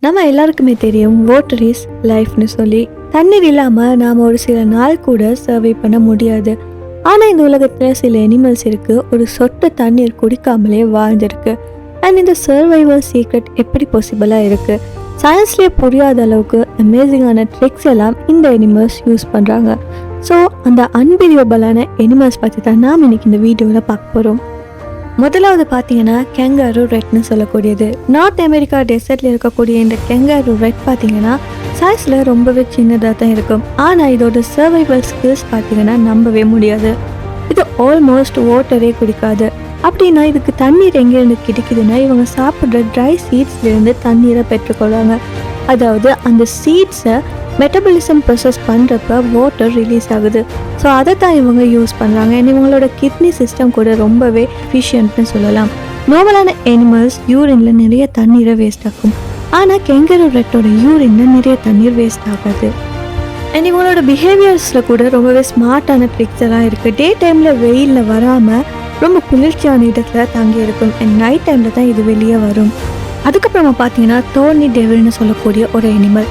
நம்ம எல்லாருக்குமே தெரியும் வாட்டர் இஸ் லைஃப்னு சொல்லி. தண்ணீர் இல்லாமல் நாம் ஒரு சில நாள் கூட சர்வை பண்ண முடியாது. ஆனால் இந்த உலகத்தில் சில அனிமல்ஸ் இருக்குது, ஒரு சொட்டு தண்ணீர் குடிக்காமலே வாழ்ந்துருக்கு. அண்ட் இந்த சர்வைவல் சீக்ரெட் எப்படி பாசிபிளாக இருக்குது? சயின்ஸ்லேயே புரியாத அளவுக்கு அமேசிங்கான ட்ரிக்ஸ் எல்லாம் இந்த அனிமல்ஸ் யூஸ் பண்ணுறாங்க. ஸோ அந்த அன்பிலியபிளான அனிமல்ஸ் பற்றி தான் நாம் இன்னைக்கு இந்த வீடியோவில் பார்க்க போகிறோம். முதலாவது பார்த்தீங்கன்னா கெங்காரு ரெட்னு சொல்லக்கூடியது. நார்த் அமெரிக்கா டெசர்ட்டில் இருக்கக்கூடிய இந்த கெங்காரு ரெட் பார்த்தீங்கன்னா சைஸில் ரொம்பவே சின்னதாக தான் இருக்கும். ஆனால் இதோட சர்வைவல் ஸ்கில்ஸ் பார்த்தீங்கன்னா நம்பவே முடியாது. இது ஆல்மோஸ்ட் வாட்டரே குடிக்காது. அப்படின்னா இதுக்கு தண்ணீர் எங்கேருந்து கிடைக்குதுன்னா இவங்க சாப்பிட்ற ட்ரை சீட்ஸ்லேருந்து தண்ணீரை பெற்றுக்கொள்வாங்க. அதாவது அந்த சீட்ஸை மெட்டபாலிசம் ப்ராசஸ் பண்ணுறப்ப வாட்டர் ரிலீஸ் ஆகுது. ஸோ அதை தான் இவங்க யூஸ் பண்ணுறாங்க. இவங்களோட கிட்னி சிஸ்டம் கூட ரொம்பவே எஃபிஷியன்ட்னு சொல்லலாம். நார்மலான அனிமல்ஸ் யூரினில் நிறைய தண்ணீரை வேஸ்ட் ஆகும். ஆனால் கெங்கரு ரெட்டோட யூரினில் நிறைய தண்ணீர் வேஸ்ட் ஆகாது. அண்ட் இவங்களோட பிஹேவியர்ஸில் கூட ரொம்பவே ஸ்மார்ட்டான ட்ரிக்ஸ் எல்லாம் இருக்குது. டே டைமில் வெயிலில் வராமல் ரொம்ப குளிர்ச்சியான இடத்துல தங்கி இருக்கும். அண்ட் நைட் டைமில் தான் இது வெளியே வரும். அதுக்கப்புறமா பார்த்தீங்கன்னா தோர்னி டெவில்னு சொல்லக்கூடிய ஒரு அனிமல்.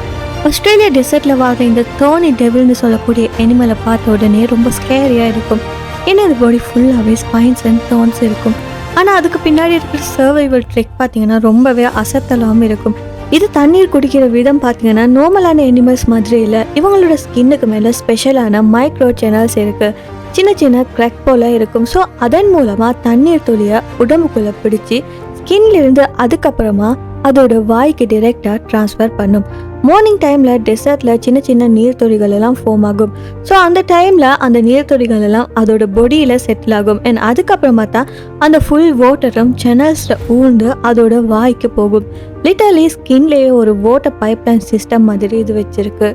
ஆஸ்திரேலியா டெசர்ட்டில் வாழ்ற இந்த தோர்னி டெவில்னு சொல்லக்கூடிய அனிமலை பார்த்த உடனே ரொம்ப ஸ்கேரியாக இருக்கும். ஏன்னா இது பாடி ஃபுல்லாகவே ஸ்பைன்ஸ் அண்ட் தோர்ன்ஸ் இருக்கும். ஆனால் அதுக்கு பின்னாடி இருக்கிற சர்வைவல் ட்ரிக் பார்த்தீங்கன்னா ரொம்பவே அசத்தலாமல் இருக்கும். இது தண்ணீர் குடிக்கிற விதம் பார்த்தீங்கன்னா நார்மலான அனிமல்ஸ் மாதிரி இல்லை. இவங்களோட ஸ்கின்னுக்கு மேலே ஸ்பெஷலான மைக்ரோ சேனல்ஸ் இருக்குது. சின்ன சின்ன க்ராக் போல் இருக்கும். ஸோ அதன் மூலமாக தண்ணீர் துளியை உடம்புக்குள்ளே பிடிச்சி ஸ்கின்லேருந்து அதுக்கப்புறமா அதோட வாய்க்கு டிரெக்டாக ட்ரான்ஸ்ஃபர் பண்ணும். மார்னிங் டைமில் டெசர்ட்டில் சின்ன சின்ன நீர்த்துளிகள் எல்லாம் ஃபார்ம் ஆகும். ஸோ அந்த டைமில் அந்த நீர்த்துளிகள் எல்லாம் அதோட பொடியில் செட்டில் ஆகும். அண்ட் அதுக்கப்புறமா தான் அந்த ஃபுல் வாட்டரும் சேனல்ஸில் ஊழ்ந்து அதோட வாய்க்கு போகும். லிட்டர்லி ஸ்கின்லேயே ஒரு வாட்டர் பைப்லைன் சிஸ்டம் மாதிரி இது வச்சிருக்கு.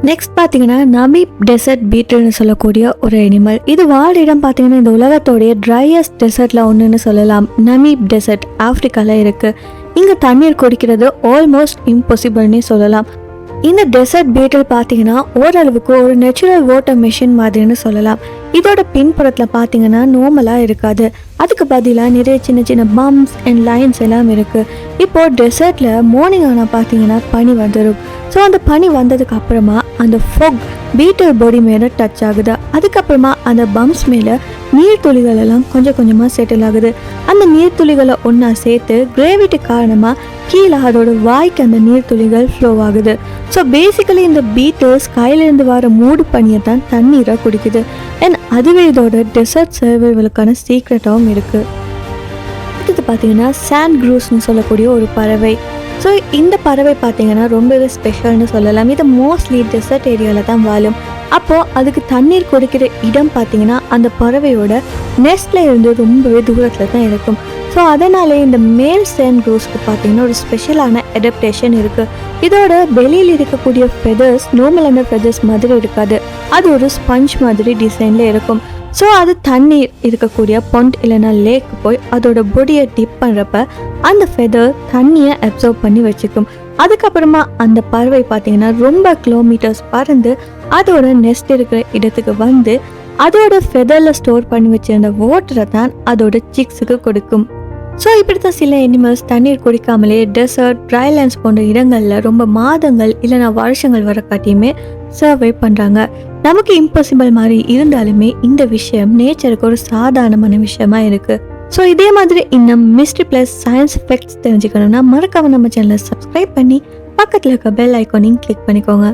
நெக்ஸ்ட் பார்த்தீங்கன்னா நமீப் டெசர்ட் பீட்டில்னு சொல்லக்கூடிய ஒரு அனிமல். இது வாழ் இடம் பார்த்தீங்கன்னா இந்த உலகத்தோடைய ட்ரையஸ்ட் டெசர்ட்டில் ஒன்றுன்னு சொல்லலாம். நமீப் டெசர்ட் ஆஃப்ரிக்காவில் இருக்குது. இங்கே தண்ணீர் குடிக்கிறது ஆல்மோஸ்ட் இம்பாசிபிள்னே சொல்லலாம். இந்த டெசர்ட் பீட்டில் பார்த்தீங்கன்னா ஓரளவுக்கு ஒரு நேச்சுரல் வாட்டர் மெஷின் மாதிரின்னு சொல்லலாம். இதோட பின்புறத்தில் பார்த்தீங்கன்னா நார்மலாக இருக்காது. அதுக்கு பதிலாக நிறைய சின்ன சின்ன பம்ப்ஸ் அண்ட் லைன்ஸ் எல்லாம் இருக்குது. இப்போது டெசர்ட்டில் மார்னிங் ஆனால் பார்த்தீங்கன்னா பனி வந்துடும். ஸோ அந்த பனி வந்ததுக்கு அப்புறமா அந்த ஃபொக் பீட்டில் பாடி மேலே டச் ஆகுது. அதுக்கப்புறமா அந்த பம்ப்ஸ் மேலே நீர்த்துளிகள் எல்லாம் கொஞ்சம் கொஞ்சமாக செட்டில் ஆகுது. அந்த நீர்த்துளிகளை ஒன்றா சேர்த்து கிரேவிட்டி காரணமாக கீழே அதோட வாய்க்கு அந்த நீர்த்துளிகள் ஃப்ளோ ஆகுது. ஸோ பேசிக்கலி இந்த பீட்டில்ஸ் கையிலேருந்து வர மூடு பனியை தான் தண்ணீரை குடிக்குது. அண்ட் அதுவே இதோட டெசர்ட் சர்வைவலுக்கான சீக்ரெட்டாகவும் இருக்குது. அடுத்தது பார்த்தீங்கன்னா சாண்ட் க்ரூஸ்னு சொல்லக்கூடிய ஒரு பறவை. ஸோ இந்த பறவை பார்த்தீங்கன்னா ரொம்பவே ஸ்பெஷல்னு சொல்லலாம். இது மோஸ்ட்லி டெசர்ட் ஏரியாவில் தான் வாழும். அப்போது அதுக்கு தண்ணீர் குடிக்கிற இடம் பார்த்தீங்கன்னா அந்த பறவையோட நெஸ்டில் இருந்து ரொம்பவே தூரத்தில் தான் இருக்கும். ஸோ அதனாலே இந்த மேல் சாண்ட் க்ரூஸ்க்கு பார்த்தீங்கன்னா ஒரு ஸ்பெஷலான அடாப்டேஷன் இருக்குது. இதோட வெளியில் இருக்கக்கூடிய ஃபெதர்ஸ் நார்மலான ஃபெதர்ஸ் மாதிரி இருக்காது. அது ஒரு ஸ்பஞ்ச் மாதிரி டிசைனில் இருக்கும். ஸோ அது தண்ணீர் இருக்கக்கூடிய பாண்ட் இல்லைன்னா லேக்கு போய் அதோட பொடியை டிப் பண்ணுறப்ப அந்த ஃபெதர் தண்ணியை அப்சர்வ் பண்ணி வச்சுக்கும். அதுக்கப்புறமா அந்த பறவை பார்த்தீங்கன்னா ரொம்ப கிலோமீட்டர்ஸ் பறந்து அதோட நெஸ்ட் இருக்கிற இடத்துக்கு வந்து அதோட ஃபெதரில் ஸ்டோர் பண்ணி வச்சிருந்த வாட்டரை தான் அதோட சிக்ஸுக்கு கொடுக்கும். ஸோ இப்படி தான் சில அனிமல்ஸ் தண்ணீர் குடிக்காமலே டெசர்ட், ட்ரைலேண்ட்ஸ் போன்ற இடங்களில் ரொம்ப மாதங்கள் இல்லைனா வருஷங்கள் வர காட்டியுமே சர்வை பண்ணுறாங்க. நமக்கு இம்பாசிபிள் மாதிரி இருந்தாலுமே இந்த விஷயம் நேச்சருக்கு ஒரு சாதாரணமான விஷயமா இருக்குது. ஸோ இதே மாதிரி இன்னும் மிஸ்ட்ரி ப்ளஸ் சயின்ஸ் ஃபேக்ட்ஸ் தெரிஞ்சுக்கணும்னா மறக்காம நம்ம சேனலை சப்ஸ்கிரைப் பண்ணி பக்கத்தில் இருக்க பெல் ஐக்கானையும் கிளிக் பண்ணிக்கோங்க.